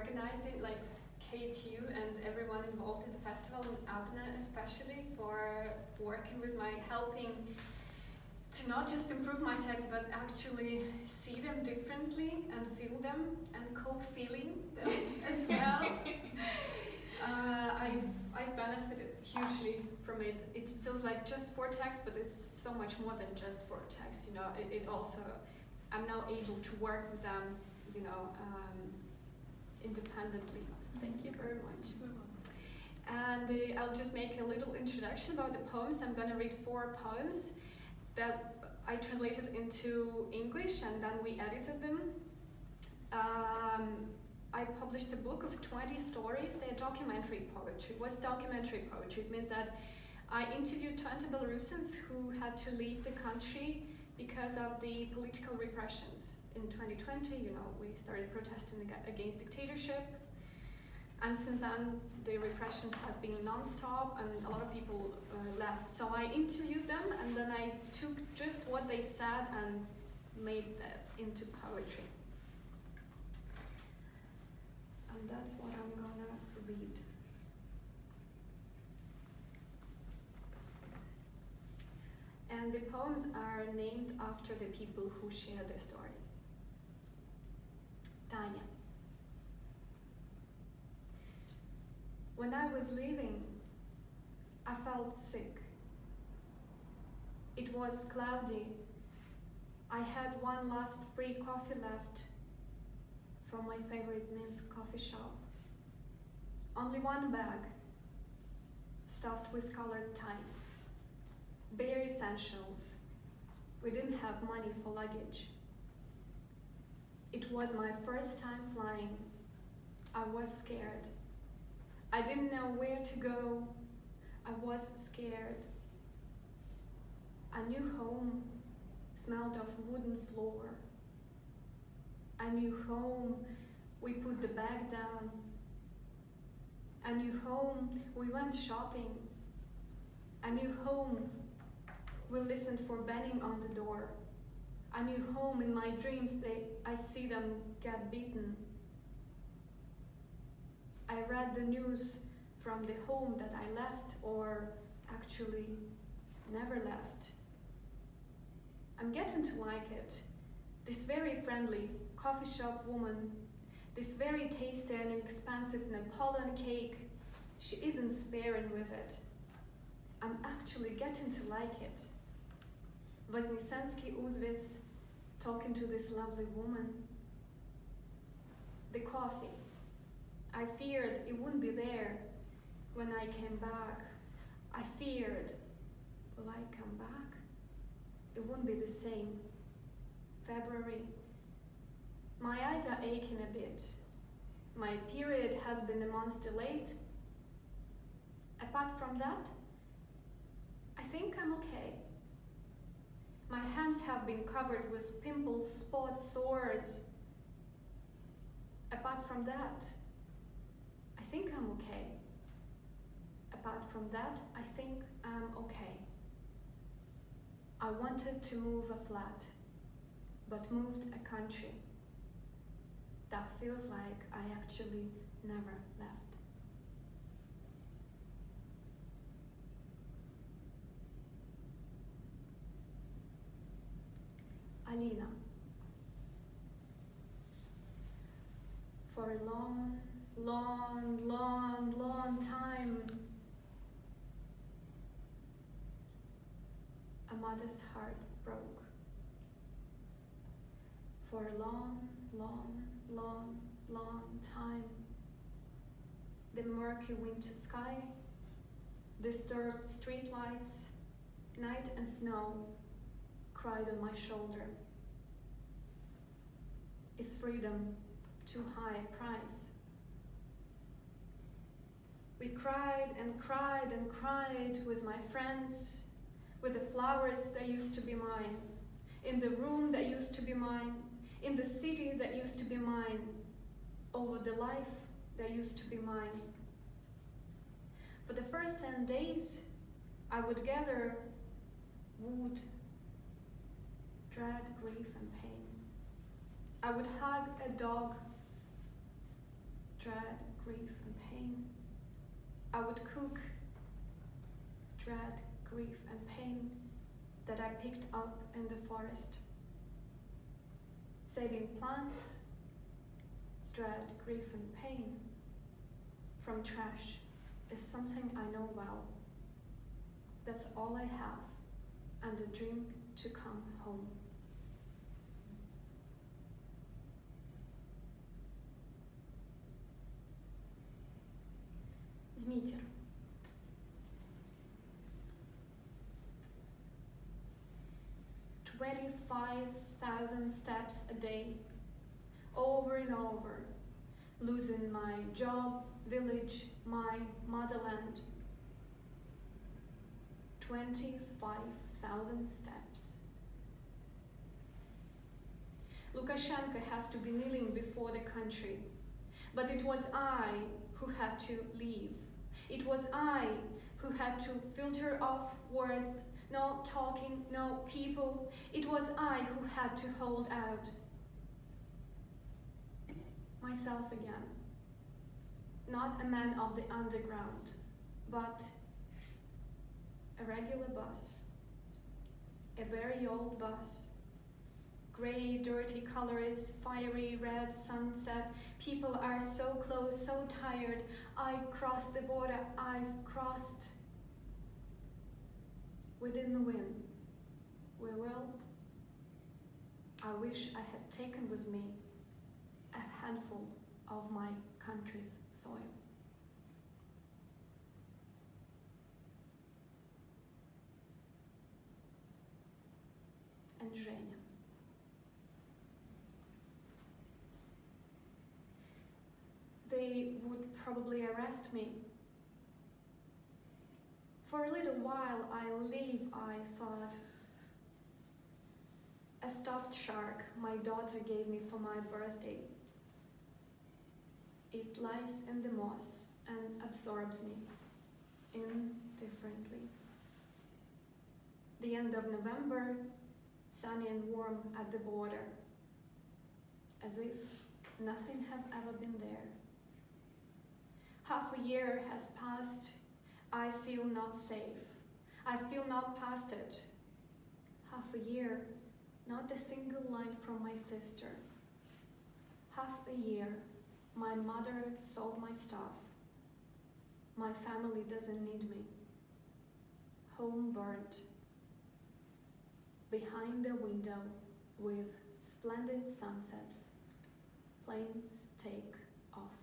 organizing, like KTU and everyone involved in the festival, and Abne especially, for working with my helping to not just improve my text, but actually see them differently and feel them and co-feeling them as well. I've benefited hugely from it. It feels like just for text, but it's so much more than just for text. You know, it also, I'm now able to work with them, you know, independently. Thank you very much. And I'll just make a little introduction about the poems. I'm going to read 4 poems that I translated into English, and then we edited them. I published a book of 20 stories. They're documentary poetry. What's documentary poetry? It means that I interviewed 20 Belarusians who had to leave the country because of the political repressions. In 2020, you know, we started protesting against dictatorship. And since then, the repression has been non-stop, and a lot of people left. So I interviewed them, and then I took just what they said and made that into poetry. And that's what I'm gonna read. And the poems are named after the people who share their stories. Tanya. When I was leaving, I felt sick. It was cloudy. I had one last free coffee left from my favorite Minsk coffee shop. Only one bag, stuffed with colored tights. Bare essentials. We didn't have money for luggage. It was my first time flying. I was scared. I didn't know where to go. I was scared. A new home smelled of wooden floor. A new home, we put the bag down. A new home, we went shopping. A new home, we listened for banging on the door. A new home, in my dreams, I see them get beaten. I read the news from the home that I left, or actually never left. I'm getting to like it. This very friendly coffee shop woman, this very tasty and expensive Napoleon cake, she isn't sparing with it. I'm actually getting to like it. Voznesensky Uzvis, talking to this lovely woman. The coffee. I feared it wouldn't be there when I came back. I feared, will I come back? It wouldn't be the same. February. My eyes are aching a bit. My period has been a month delayed. Apart from that, I think I'm okay. My hands have been covered with pimples, spots, sores. Apart from that, I think I'm okay. Apart from that, I think I'm okay. I wanted to move a flat, but moved a country. That feels like I actually never left. Alina. For a long, long, long, long time, a mother's heart broke. For a long, long, long, long time, the murky winter sky, disturbed streetlights, night and snow cried on my shoulder. Is freedom too high a price? We cried and cried and cried with my friends, with the flowers that used to be mine, in the room that used to be mine, in the city that used to be mine, over the life that used to be mine. For the first 10 days, I would gather wood, dread, grief, and pain. I would hug a dog. dread, grief, and pain. I would cook dread, grief, and pain that I picked up in the forest. Saving plants, dread, grief, and pain from trash is something I know well. That's all I have, and a dream to come home. Змітер. $25,000 steps a day, over and over, losing my job, village, my motherland. 25,000 steps. Lukashenko has to be kneeling before the country, but it was I who had to leave. It was I who had to filter off words, no talking, no people. It was I who had to hold out. Myself again. Not a man of the underground, but a regular bus. A very old bus. Grey, dirty colors, fiery red sunset. People are so close, so tired. I crossed the border, I've crossed. Within the wind. We will. I wish I had taken with me a handful of my country's soil. And Женя. They would probably arrest me. For a little while I live, I thought. A stuffed shark my daughter gave me for my birthday. It lies in the moss and absorbs me indifferently. The end of November, sunny and warm at the border, as if nothing had ever been there. Half a year has passed. I feel not safe. I feel not past it. Half a year, not a single line from my sister. Half a year, my mother sold my stuff. My family doesn't need me. Home burnt. Behind the window with splendid sunsets, planes take off.